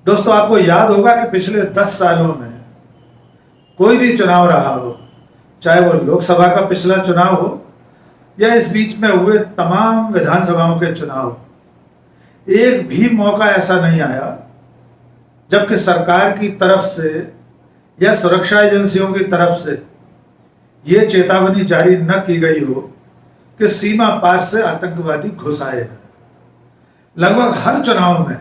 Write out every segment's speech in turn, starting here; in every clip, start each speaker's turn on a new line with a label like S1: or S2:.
S1: दोस्तों, आपको याद होगा कि पिछले 10 सालों में कोई भी चुनाव रहा हो, चाहे वो लोकसभा का पिछला चुनाव हो या इस बीच में हुए तमाम विधानसभाओं के चुनाव, एक भी मौका ऐसा नहीं आया जबकि सरकार की तरफ से या सुरक्षा एजेंसियों की तरफ से ये चेतावनी जारी न की गई हो कि सीमा पार से आतंकवादी घुस आए हैं। लगभग हर चुनाव में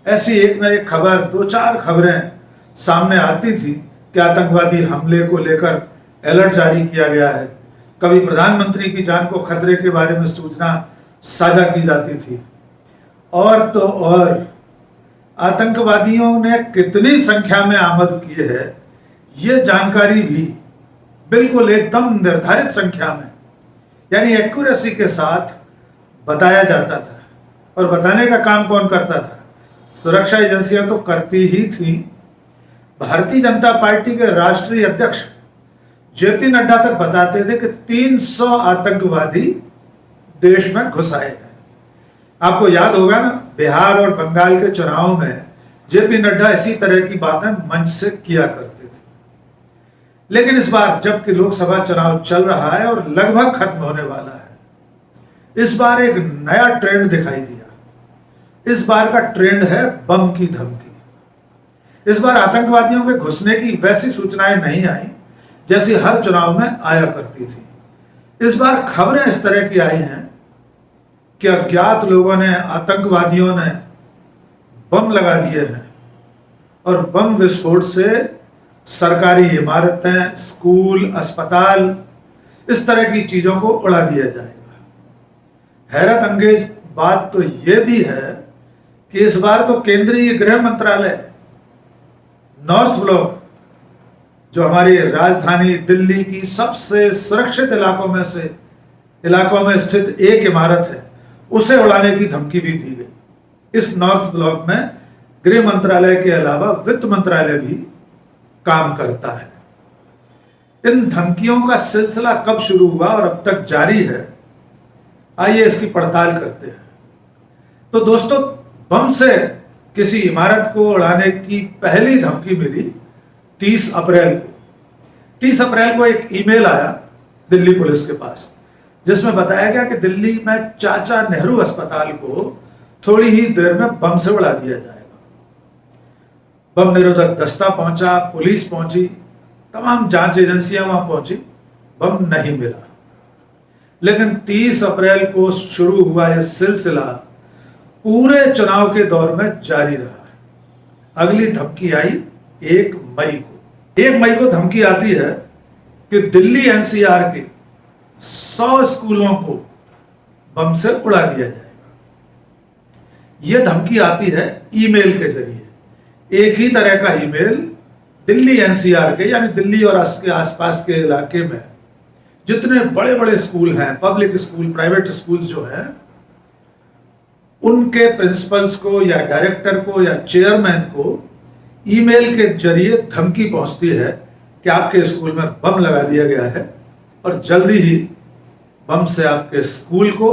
S1: ऐसी एक न एक खबर, 2-4 खबरें सामने आती थी कि आतंकवादी हमले को लेकर अलर्ट जारी किया गया है। कभी प्रधानमंत्री की जान को खतरे के बारे में सूचना साझा की जाती थी। और तो और आतंकवादियों ने कितनी संख्या में आमद की है, ये जानकारी भी बिल्कुल एकदम निर्धारित संख्या में, यानी एक्यूरेसी के साथ बताया जाता था। और बताने का काम कौन करता था? सुरक्षा एजेंसियां तो करती ही थी। भारतीय जनता पार्टी के राष्ट्रीय अध्यक्ष जेपी नड्डा तक बताते थे कि 300 आतंकवादी देश में घुस आए हैं। आपको याद होगा ना, बिहार और बंगाल के चुनाव में जेपी नड्डा इसी तरह की बातें मंच से किया करते थे। लेकिन इस बार जबकि लोकसभा चुनाव चल रहा है और लगभग खत्म होने वाला है, इस बार एक नया ट्रेंड दिखाई दिया। इस बार का ट्रेंड है बम की धमकी। इस बार आतंकवादियों के घुसने की वैसी सूचनाएं नहीं आई जैसी हर चुनाव में आया करती थी। इस बार खबरें इस तरह की आई हैं कि अज्ञात लोगों ने, आतंकवादियों ने बम लगा दिए हैं और बम विस्फोट से सरकारी इमारतें, स्कूल, अस्पताल, इस तरह की चीजों को उड़ा दिया जाएगा। हैरत अंगेज बात तो यह भी है कि इस बार तो केंद्रीय गृह मंत्रालय नॉर्थ ब्लॉक, जो हमारी राजधानी दिल्ली की सबसे सुरक्षित इलाकों में स्थित एक इमारत है, उसे उड़ाने की धमकी भी दी गई। इस नॉर्थ ब्लॉक में गृह मंत्रालय के अलावा वित्त मंत्रालय भी काम करता है। इन धमकियों का सिलसिला कब शुरू हुआ और अब तक जारी है, आइए इसकी पड़ताल करते हैं। तो दोस्तों, बम से किसी इमारत को उड़ाने की पहली धमकी मिली 30 अप्रैल को। 30 अप्रैल को एक ईमेल आया दिल्ली पुलिस के पास, जिसमें बताया गया कि दिल्ली में चाचा नेहरू अस्पताल को थोड़ी ही देर में बम से उड़ा दिया जाएगा। बम निरोधक दस्ता पहुंचा, पुलिस पहुंची, तमाम जांच एजेंसियां वहां पहुंची, बम नहीं मिला। लेकिन 30 अप्रैल को शुरू हुआ यह सिलसिला पूरे चुनाव के दौर में जारी रहा। अगली धमकी आई 1 मई को। 1 मई को धमकी आती है कि दिल्ली एनसीआर के 100 स्कूलों को बम से उड़ा दिया जाएगा। यह धमकी आती है ईमेल के जरिए। एक ही तरह का ईमेल दिल्ली एनसीआर के, यानी दिल्ली और उसके आसपास के इलाके में जितने बड़े बड़े स्कूल हैं, पब्लिक स्कूल, प्राइवेट स्कूल्स जो हैं, उनके प्रिंसिपल्स को या डायरेक्टर को या चेयरमैन को ईमेल के जरिए धमकी पहुंचती है कि आपके स्कूल में बम लगा दिया गया है और जल्दी ही बम से आपके स्कूल को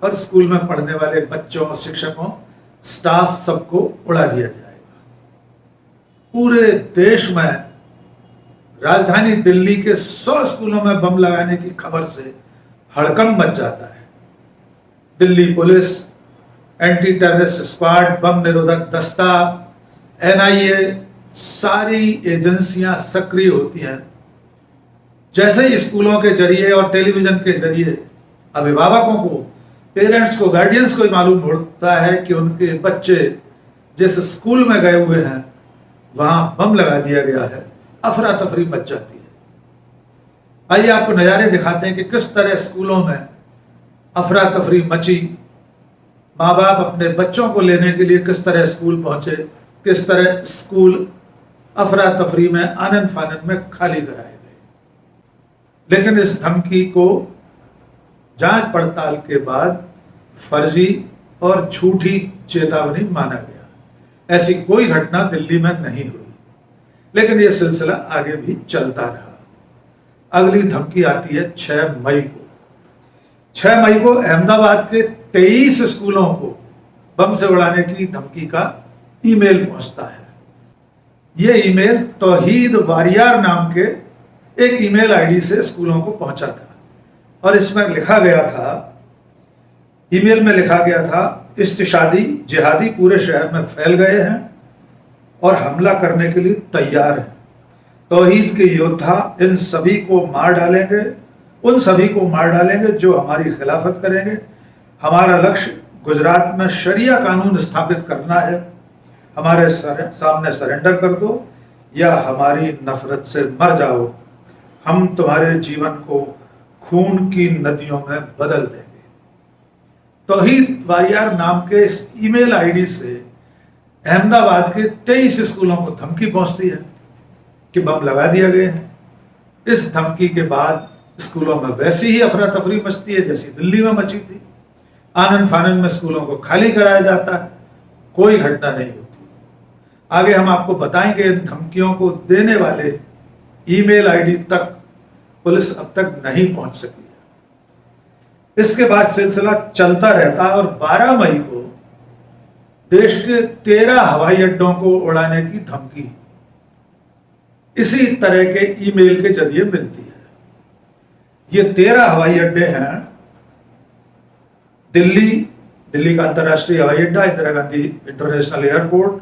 S1: और स्कूल में पढ़ने वाले बच्चों, शिक्षकों, स्टाफ सबको उड़ा दिया जाएगा। पूरे देश में राजधानी दिल्ली के 100 स्कूलों में बम लगाने की खबर से हड़कंप मच जाता है। Delhi police, anti terrorist squad, बम निरोधक दस्ता, एनआईए, सारी एजेंसियां सक्रिय होती हैं। जैसे ही स्कूलों के जरिए और टेलीविजन के जरिए अभिभावकों को, पेरेंट्स को, गार्डियंस को मालूम होता है कि उनके बच्चे जिस स्कूल में गए हुए हैं वहां बम लगा दिया गया है, अफरा तफरी मच जाती है। आइए आपको नजारे दिखाते हैं कि किस तरह स्कूलों में अफरा तफरी मची। माँ बाप अपने बच्चों को लेने के लिए किस तरह स्कूल पहुंचे, किस तरह स्कूल अफरा तफरी में, आनन फानन में खाली कराए गए। लेकिन इस धमकी को जांच पड़ताल के बाद फर्जी और झूठी चेतावनी माना गया। ऐसी कोई घटना दिल्ली में नहीं हुई, लेकिन यह सिलसिला आगे भी चलता रहा। अगली धमकी आती है 6 मई को। 6 मई को अहमदाबाद के 23 स्कूलों को बम से उड़ाने की धमकी का ईमेल पहुंचता है। ये ईमेल तौहीद वारियार नाम के एक ईमेल आईडी से स्कूलों को पहुंचा था और इसमें लिखा गया था, ईमेल में लिखा गया था, इस्तिशादी जिहादी पूरे शहर में फैल गए हैं और हमला करने के लिए तैयार हैं। तौहीद के योद्धा इन सभी को मार डालेंगे, उन सभी को मार डालेंगे जो हमारी खिलाफत करेंगे। हमारा लक्ष्य गुजरात में शरिया कानून स्थापित करना है। हमारे सामने सरेंडर कर दो या हमारी नफरत से मर जाओ। हम तुम्हारे जीवन को खून की नदियों में बदल देंगे। तौहीद वारियार नाम के इस ईमेल आईडी से अहमदाबाद के 23 स्कूलों को धमकी पहुंचती है कि बम लगा दिया गए हैं। इस धमकी के बाद स्कूलों में वैसी ही अफरा तफरी मचती है जैसी दिल्ली में मची थी। आनन फानन में स्कूलों को खाली कराया जाता है, कोई घटना नहीं होती। आगे हम आपको बताएंगे इन धमकियों को देने वाले ईमेल आईडी तक पुलिस अब तक नहीं पहुंच सकी है। इसके बाद सिलसिला चलता रहता है और 12 मई को देश के 13 हवाई अड्डों को उड़ाने की धमकी इसी तरह के ईमेल के जरिए मिलती है। ये 13 हवाई अड्डे हैं दिल्ली का अंतर्राष्ट्रीय हवाई अड्डा, इंदिरा गांधी इंटरनेशनल एयरपोर्ट,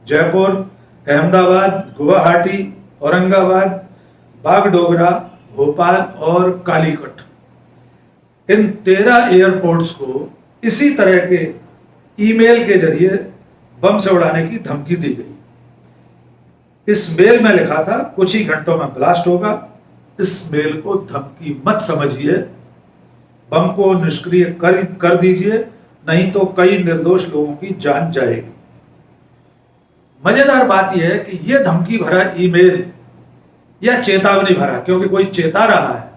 S1: जयपुर, अहमदाबाद, गुवाहाटी, औरंगाबाद, बागडोगरा, भोपाल और कालीकट। इन 13 एयरपोर्ट्स को इसी तरह के ईमेल के जरिए बम से उड़ाने की धमकी दी गई। इस मेल में लिखा था कुछ ही घंटों में ब्लास्ट होगा। इस मेल को धमकी मत समझिए, बम को निष्क्रिय कर दीजिए, नहीं तो कई निर्दोष लोगों की जान जाएगी। मजेदार बात यह है कि यह धमकी भरा ईमेल या चेतावनी भरा, क्योंकि कोई चेता रहा है,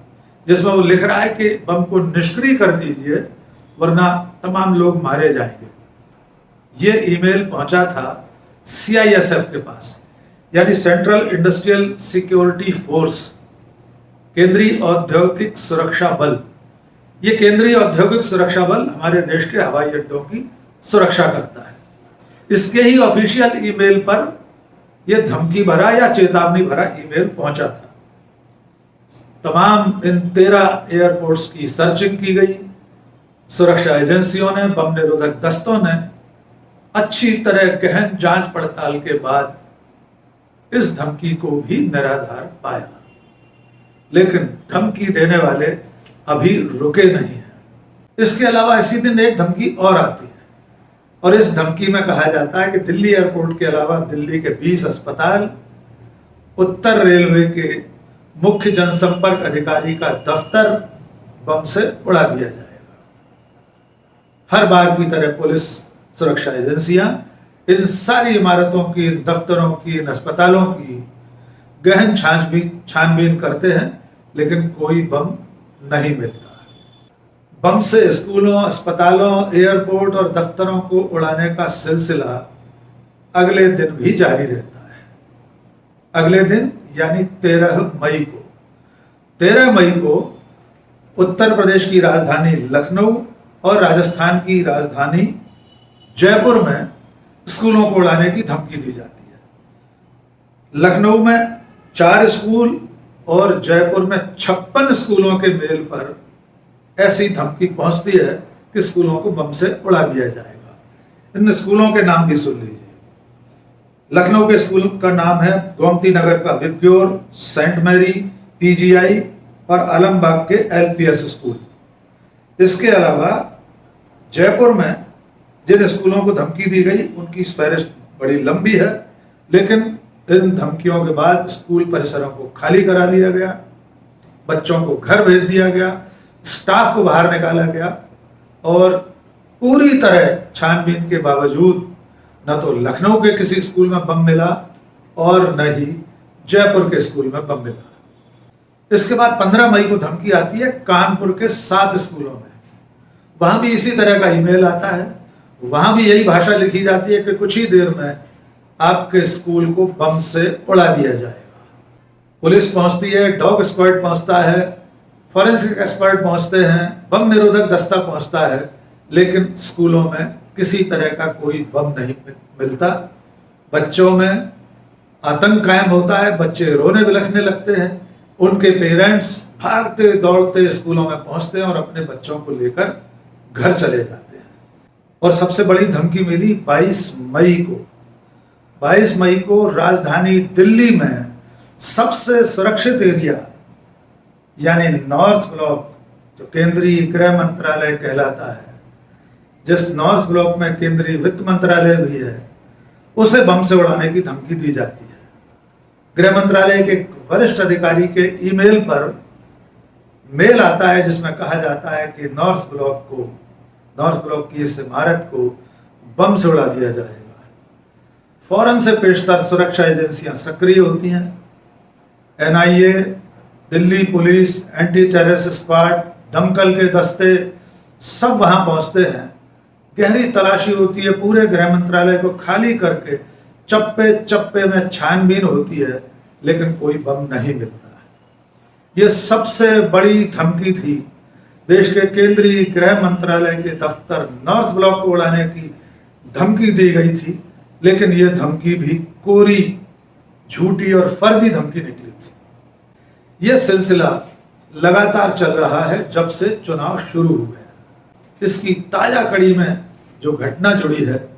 S1: जिसमें वो लिख रहा है कि बम को निष्क्रिय कर दीजिए वरना तमाम लोग मारे जाएंगे। यह ईमेल पहुंचा था CISF के पास, यानी सेंट्रल इंडस्ट्रियल सिक्योरिटी फोर्स, केंद्रीय औद्योगिक सुरक्षा बल। ये केंद्रीय औद्योगिक सुरक्षा बल हमारे देश के हवाई अड्डों की सुरक्षा करता है। इसके ही ऑफिशियल ईमेल पर यह धमकी भरा या चेतावनी भरा ईमेल पहुंचा था। तमाम इन 13 एयरपोर्ट्स की सर्चिंग की गई। सुरक्षा एजेंसियों ने, बम निरोधक दस्तों ने अच्छी तरह गहन जांच पड़ताल के बाद इस धमकी को भी निराधार पाया, लेकिन धमकी देने वाले अभी रुके नहीं हैं। इसके अलावा इसी दिन एक धमकी और आती है और इस धमकी में कहा जाता है कि दिल्ली एयरपोर्ट के अलावा दिल्ली के 20 अस्पताल, उत्तर रेलवे के मुख्य जनसंपर्क अधिकारी का दफ्तर बम से उड़ा दिया जाएगा। हर बार की तरह पुलिस, सुरक्षा एजेंसियां इन सारी इमारतों की, इन दफ्तरों की, इन अस्पतालों की गहन छानबीन करते हैं, लेकिन कोई बम नहीं मिलता। बम से स्कूलों, अस्पतालों, एयरपोर्ट और दफ्तरों को उड़ाने का सिलसिला अगले दिन भी जारी रहता है। अगले दिन यानी 13 मई को 13 मई को उत्तर प्रदेश की राजधानी लखनऊ और राजस्थान की राजधानी जयपुर में स्कूलों को उड़ाने की धमकी दी जाती है। लखनऊ में 4 स्कूल और जयपुर में 56 स्कूलों के मेल पर ऐसी धमकी पहुंचती है कि स्कूलों को बम से उड़ा दिया जाएगा। इन स्कूलों के नाम भी सुन लीजिए। लखनऊ के स्कूल का नाम है गोमती नगर का विप्योर, सेंट मैरी, PGI और आलमबाग के LPS स्कूल। इसके अलावा जयपुर में जिन स्कूलों को धमकी दी गई उनकी फहरिस्त बड़ी लंबी है, लेकिन इन धमकियों के बाद स्कूल परिसरों को खाली करा दिया गया, बच्चों को घर भेज दिया गया, स्टाफ को बाहर निकाला गया और पूरी तरह छानबीन के बावजूद न तो लखनऊ के किसी स्कूल में बम मिला और न ही जयपुर के स्कूल में बम मिला। इसके बाद 15 मई को धमकी आती है कानपुर के 7 स्कूलों में। वहां भी इसी तरह का ईमेल आता है, वहां भी यही भाषा लिखी जाती है कि कुछ ही देर में आपके स्कूल को बम से उड़ा दिया जाएगा। पुलिस पहुंचती है, डॉग स्क्वाड पहुंचता है, फॉरेंसिक एक्सपर्ट पहुंचते हैं, बम निरोधक दस्ता पहुंचता है, लेकिन स्कूलों में किसी तरह का कोई बम नहीं मिलता। बच्चों में आतंक कायम होता है, बच्चे रोने बिलखने लगते हैं, उनके पेरेंट्स भागते दौड़ते स्कूलों में पहुंचते हैं और अपने बच्चों को लेकर घर चले जाते हैं। और सबसे बड़ी धमकी मिली 22 मई को। 22 मई को राजधानी दिल्ली में सबसे सुरक्षित एरिया यानी नॉर्थ ब्लॉक, जो केंद्रीय गृह मंत्रालय कहलाता है, जिस नॉर्थ ब्लॉक में केंद्रीय वित्त मंत्रालय भी है, उसे बम से उड़ाने की धमकी दी जाती है। गृह मंत्रालय के वरिष्ठ अधिकारी के ईमेल पर मेल आता है जिसमें कहा जाता है कि नॉर्थ ब्लॉक की इस इमारत को बम से उड़ा दिया जाएगा। फौरन से पेशतर सुरक्षा एजेंसियां सक्रिय होती हैं। NIA, Delhi police, anti terrorist squad, दमकल के दस्ते सब वहां पहुंचते हैं। गहरी तलाशी होती है, पूरे गृह मंत्रालय को खाली करके चप्पे चप्पे में छानबीन होती है, लेकिन कोई बम नहीं मिलता। यह सबसे बड़ी धमकी थी। देश के केंद्रीय गृह मंत्रालय के दफ्तर नॉर्थ ब्लॉक को उड़ाने की धमकी दी गई थी, लेकिन यह धमकी भी कोरी, झूठी और फर्जी धमकी निकली थी। यह सिलसिला लगातार चल रहा है जब से चुनाव शुरू हुए। इसकी ताजा कड़ी में जो घटना जुड़ी है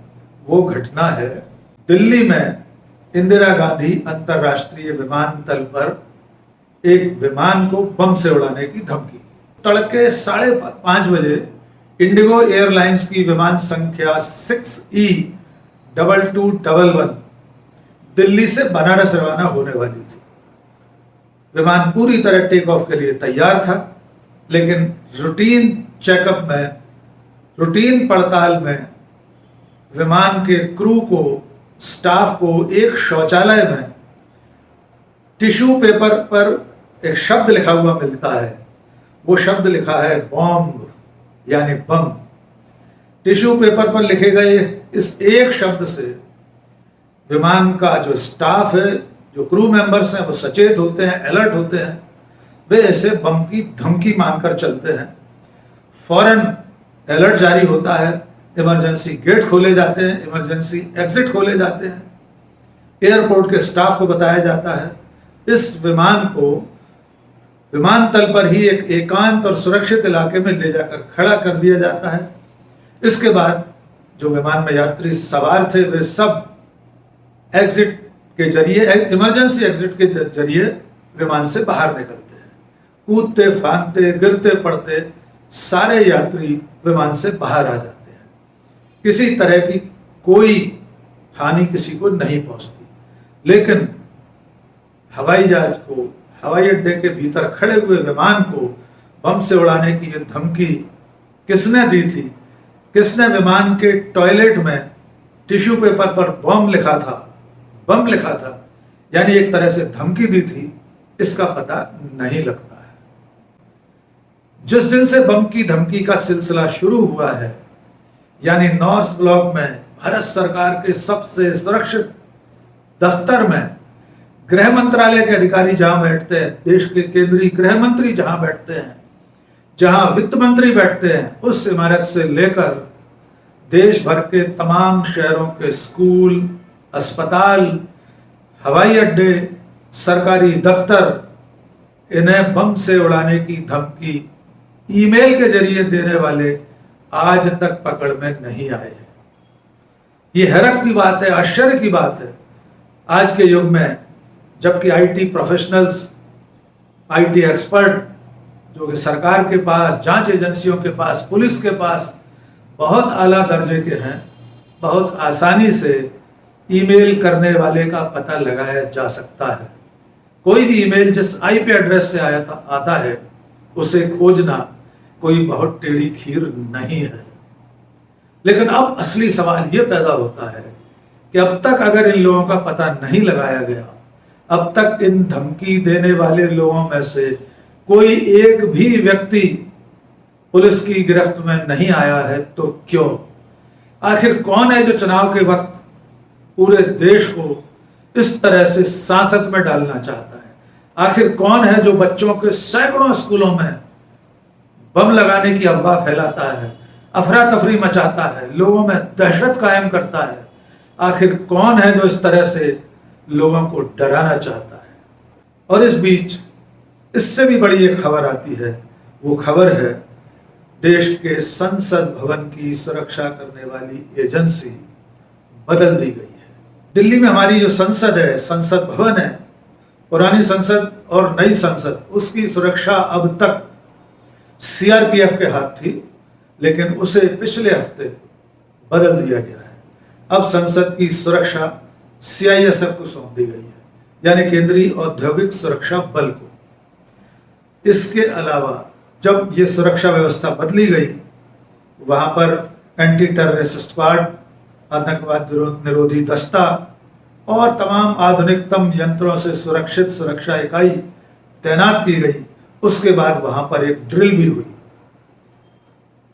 S1: वो घटना है दिल्ली में इंदिरा गांधी अंतरराष्ट्रीय विमानतल पर एक विमान को बम से उड़ाने की धमकी। तड़के 5:30 बजे इंडिगो एयरलाइंस की विमान संख्या 6E2211 दिल्ली से बनारस रवाना होने वाली थी। विमान पूरी तरह टेक ऑफ के लिए तैयार था, लेकिन रूटीन चेकअप में, रूटीन पड़ताल में विमान के क्रू को, स्टाफ को एक शौचालय में टिश्यू पेपर पर एक शब्द लिखा हुआ मिलता है। वो शब्द लिखा है बॉम्ब, यानी बम। टिश्यू पेपर पर लिखे गए इस एक शब्द से विमान का जो स्टाफ है, जो क्रू मेंबर्स हैं, वो सचेत होते हैं, अलर्ट होते हैं। वे ऐसे बम की धमकी मानकर चलते हैं। फौरन अलर्ट जारी होता है, इमरजेंसी गेट खोले जाते हैं, इमरजेंसी एग्जिट खोले जाते हैं। एयरपोर्ट के स्टाफ को बताया जाता है इस विमान को विमानतल पर ही एक एकांत और सुरक्षित इलाके में ले जाकर खड़ा कर दिया जाता है। इसके बाद जो विमान में यात्री सवार थे वे सब एग्जिट के जरिए, इमरजेंसी एग्जिट के जरिए विमान से बाहर निकलते हैं। कूदते फांदते गिरते पड़ते सारे यात्री विमान से बाहर आ जाते हैं। किसी तरह की कोई हानि किसी को नहीं पहुंचती, लेकिन हवाई जहाज को, हवाई अड्डे के भीतर खड़े हुए विमान को बम से उड़ाने की यह धमकी किसने दी थी? किसने विमान के टॉयलेट में टिश्यू पेपर पर बम लिखा था, यानी एक तरह से धमकी दी थी, इसका पता नहीं लगता है। जिस दिन से बम की धमकी का सिलसिला शुरू हुआ है, यानी नॉर्थ ब्लॉक में भारत सरकार के सबसे सुरक्षित दफ्तर में गृह मंत्रालय के अधिकारी जहां बैठते हैं, देश के केंद्रीय गृह मंत्री जहां बैठते हैं, जहां वित्त मंत्री बैठते हैं, उस इमारत से लेकर देश भर के तमाम शहरों के स्कूल, अस्पताल, हवाई अड्डे, सरकारी दफ्तर, इन्हें बम से उड़ाने की धमकी ईमेल के जरिए देने वाले आज तक पकड़ में नहीं आए। ये हैरत की बात है, आश्चर्य की बात है आज के युग में, जबकि आईटी प्रोफेशनल्स, आईटी एक्सपर्ट जो कि सरकार के पास, जांच एजेंसियों के पास, पुलिस के पास बहुत आला दर्जे के हैं, बहुत आसानी से ईमेल करने वाले का पता लगाया जा सकता है। कोई भी ईमेल जिस आईपी एड्रेस से आता है उसे खोजना कोई बहुत टेढ़ी खीर नहीं है। लेकिन अब असली सवाल यह पैदा होता है कि अब तक अगर इन लोगों का पता नहीं लगाया गया, अब तक इन धमकी देने वाले लोगों में से कोई एक भी व्यक्ति पुलिस की गिरफ्त में नहीं आया है, तो क्यों? आखिर कौन है जो चुनाव के वक्त पूरे देश को इस तरह से सांसत में डालना चाहता है? आखिर कौन है जो बच्चों के सैकड़ों स्कूलों में बम लगाने की अफवाह फैलाता है, अफरा तफरी मचाता है, लोगों में दहशत कायम करता है, आखिर कौन है जो इस तरह से लोगों को डराना चाहता है। और इस बीच इससे भी बड़ी एक खबर आती है। वो खबर है देश के संसद भवन की सुरक्षा करने वाली एजेंसी बदल दी गई है। दिल्ली में हमारी जो संसद है, संसद भवन है, पुरानी संसद और नई संसद, उसकी सुरक्षा अब तक सीआरपीएफ के हाथ थी, लेकिन उसे पिछले हफ्ते बदल दिया गया है। अब संसद की सुरक्षा सीआईएसएफ को सौंप दी गई है, यानी केंद्रीय औद्योगिक सुरक्षा बल को। इसके अलावा जब ये सुरक्षा व्यवस्था बदली गई, वहां पर एंटी टेररिस्ट स्क्वाड, आतंकवाद निरोधी दस्ता और तमाम आधुनिकतम यंत्रों से सुरक्षित सुरक्षा इकाई तैनात की गई। उसके बाद वहां पर एक ड्रिल भी हुई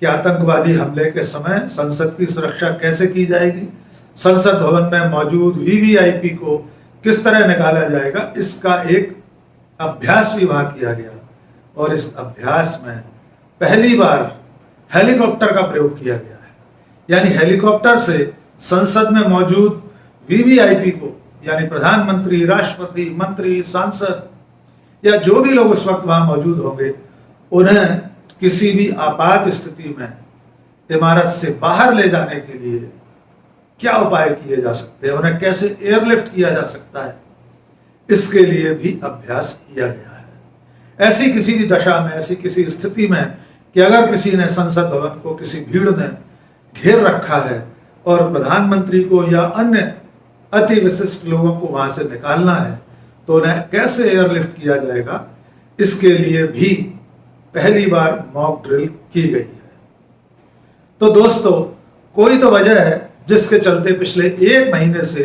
S1: कि आतंकवादी हमले के समय संसद की सुरक्षा कैसे की जाएगी, संसद भवन में मौजूद वीवीआईपी को किस तरह निकाला जाएगा, इसका एक अभ्यास भी वहां किया गया। और इस अभ्यास में पहली बार हेलीकॉप्टर का प्रयोग किया गया है, यानी हेलीकॉप्टर से संसद में मौजूद वीवीआईपी को, यानी प्रधानमंत्री, राष्ट्रपति, मंत्री, सांसद या जो भी लोग उस वक्त वहां मौजूद होंगे, उन्हें किसी भी आपात स्थिति में इमारत से बाहर ले जाने के लिए क्या उपाय किए जा सकते हैं, उन्हें कैसे एयरलिफ्ट किया जा सकता है, इसके लिए भी अभ्यास किया गया है। ऐसी किसी भी दशा में, ऐसी किसी स्थिति में कि अगर किसी ने संसद भवन को किसी भीड़ ने घेर रखा है और प्रधानमंत्री को या अन्य अति विशिष्ट लोगों को वहां से निकालना है, तो उन्हें कैसे एयरलिफ्ट किया जाएगा, इसके लिए भी पहली बार मॉक ड्रिल की गई है। तो दोस्तों, कोई तो वजह है जिसके चलते पिछले 1 महीने से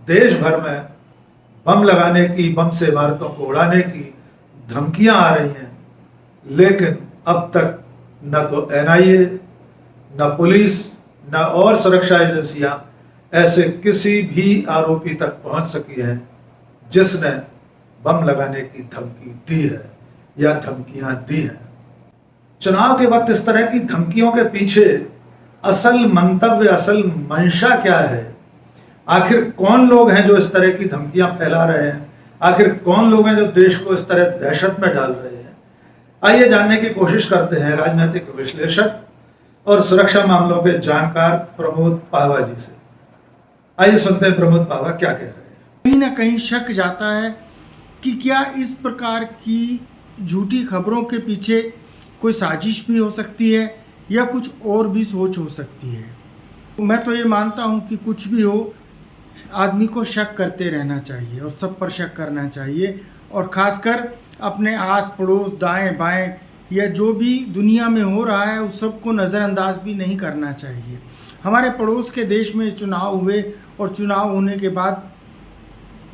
S1: देश भर में बम लगाने की, बम से इमारतों को उड़ाने की धमकियां आ रही हैं, लेकिन अब तक न तो एनआईए, न पुलिस, न और सुरक्षा एजेंसियां ऐसे किसी भी आरोपी तक पहुंच सकी हैं जिसने बम लगाने की धमकी दी है या धमकियां दी हैं। चुनाव के वक्त इस तरह की धमकियों के पीछे असल मंतव्य, असल मंशा क्या है? आखिर कौन लोग हैं जो इस तरह की धमकियां फैला रहे हैं? आखिर कौन लोग हैं जो देश को इस तरह दहशत में डाल रहे हैं? आइए जानने की कोशिश करते हैं राजनीतिक विश्लेषक और सुरक्षा मामलों के जानकार प्रमोद पाहवा जी से। आइए सुनते हैं प्रमोद पाहवा क्या कह रहे हैं।
S2: कहीं ना कहीं शक जाता है कि क्या इस प्रकार की झूठी खबरों के पीछे कोई साजिश भी हो सकती है या कुछ और भी सोच हो सकती है। मैं तो ये मानता हूँ कि कुछ भी हो, आदमी को शक करते रहना चाहिए और सब पर शक करना चाहिए, और ख़ासकर अपने आस पड़ोस, दाएं बाएं या जो भी दुनिया में हो रहा है उस सब को नज़रअंदाज भी नहीं करना चाहिए। हमारे पड़ोस के देश में चुनाव हुए और चुनाव होने के बाद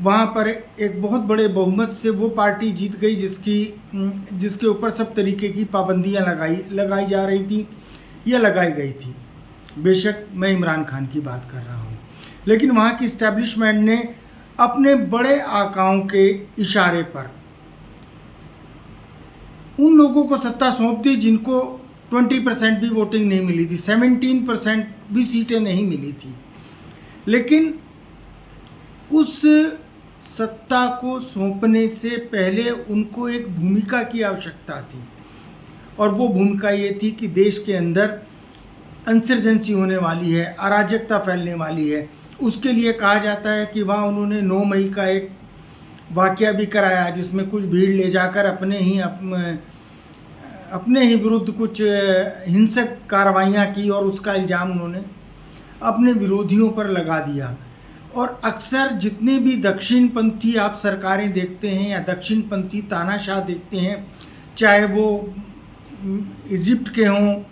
S2: वहाँ पर एक बहुत बड़े बहुमत से वो पार्टी जीत गई जिसके ऊपर सब तरीके की पाबंदियाँ लगाई जा रही थी या लगाई गई थी। बेशक मैं इमरान खान की बात कर रहा हूँ, लेकिन वहाँ की इस्टेब्लिशमेंट ने अपने बड़े आकाओं के इशारे पर उन लोगों को सत्ता सौंप दी जिनको 20% भी वोटिंग नहीं मिली थी, 17% भी सीटें नहीं मिली थी। लेकिन उस सत्ता को सौंपने से पहले उनको एक भूमिका की आवश्यकता थी, और वो भूमिका ये थी कि देश के अंदर इंसर्जेंसी होने वाली है, अराजकता फैलने वाली है। उसके लिए कहा जाता है कि वहाँ उन्होंने 9 मई का एक वाक़या भी कराया जिसमें कुछ भीड़ ले जाकर अपने ही विरुद्ध कुछ हिंसक कार्रवाइयाँ की, और उसका इल्ज़ाम उन्होंने अपने विरोधियों पर लगा दिया। और अक्सर जितने भी दक्षिणपंथी आप सरकारें देखते हैं या दक्षिणपंथी तानाशाह देखते हैं, चाहे वो इजिप्ट के हों,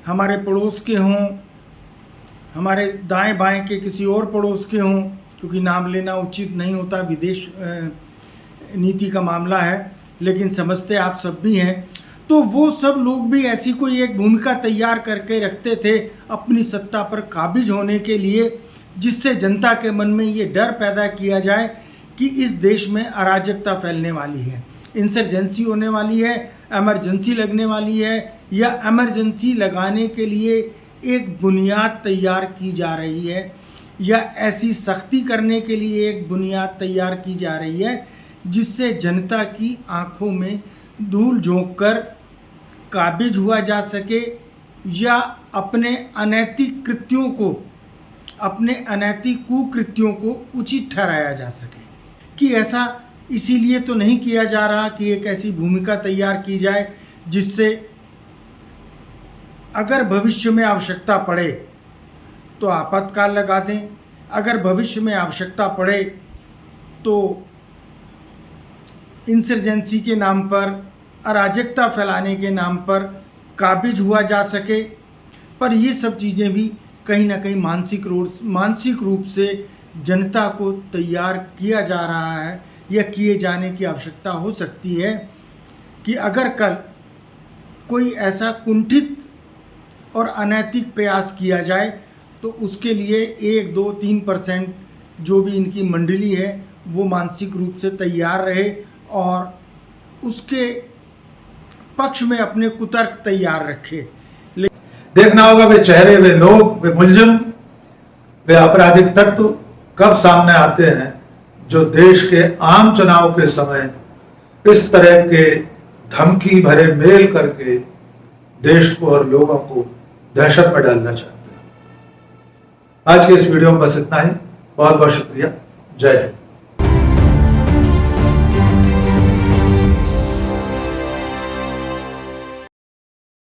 S2: हमारे पड़ोस के हों, हमारे दाएं बाएं के किसी और पड़ोस के हों, क्योंकि नाम लेना उचित नहीं होता, विदेश नीति का मामला है, लेकिन समझते आप सब भी हैं। तो वो सब लोग भी ऐसी कोई एक भूमिका तैयार करके रखते थे अपनी सत्ता पर काबिज होने के लिए, जिससे जनता के मन में ये डर पैदा किया जाए कि इस देश में अराजकता फैलने वाली है, इंसर्जेंसी होने वाली है, एमरजेंसी लगने वाली है, या एमरजेंसी लगाने के लिए एक बुनियाद तैयार की जा रही है, या ऐसी सख्ती करने के लिए एक बुनियाद तैयार की जा रही है जिससे जनता की आंखों में धूल झोंक कर काबिज हुआ जा सके या अपने अनैतिक कृत्यों को, अपने अनैतिक कुकृत्यों को उचित ठहराया जा सके। कि ऐसा इसीलिए तो नहीं किया जा रहा कि एक ऐसी भूमिका तैयार की जाए जिससे अगर भविष्य में आवश्यकता पड़े तो आपातकाल लगा दें, अगर भविष्य में आवश्यकता पड़े तो इंसर्जेंसी के नाम पर, अराजकता फैलाने के नाम पर काबिज हुआ जा सके। पर ये सब चीज़ें भी कहीं ना कहीं मानसिक रूप से जनता को तैयार किया जा रहा है या किए जाने की आवश्यकता हो सकती है कि अगर कल कोई ऐसा कुंठित और अनैतिक प्रयास किया जाए तो उसके लिए 1, 2, 3% जो भी इनकी मंडली है वो मानसिक रूप से तैयार रहे और उसके पक्ष में अपने कुतर्क तैयार रखे।
S1: देखना होगा वे चेहरे, वे लोग, वे मुलजिम, वे आपराधिक तत्व कब सामने आते हैं जो देश के आम चुनाव के समय इस तरह के धमकी भरे मेल करके देश को और लोगों को दहशत में डालना चाहते हैं। आज के इस वीडियो में बस इतना ही। बहुत बहुत शुक्रिया। जय हिंद।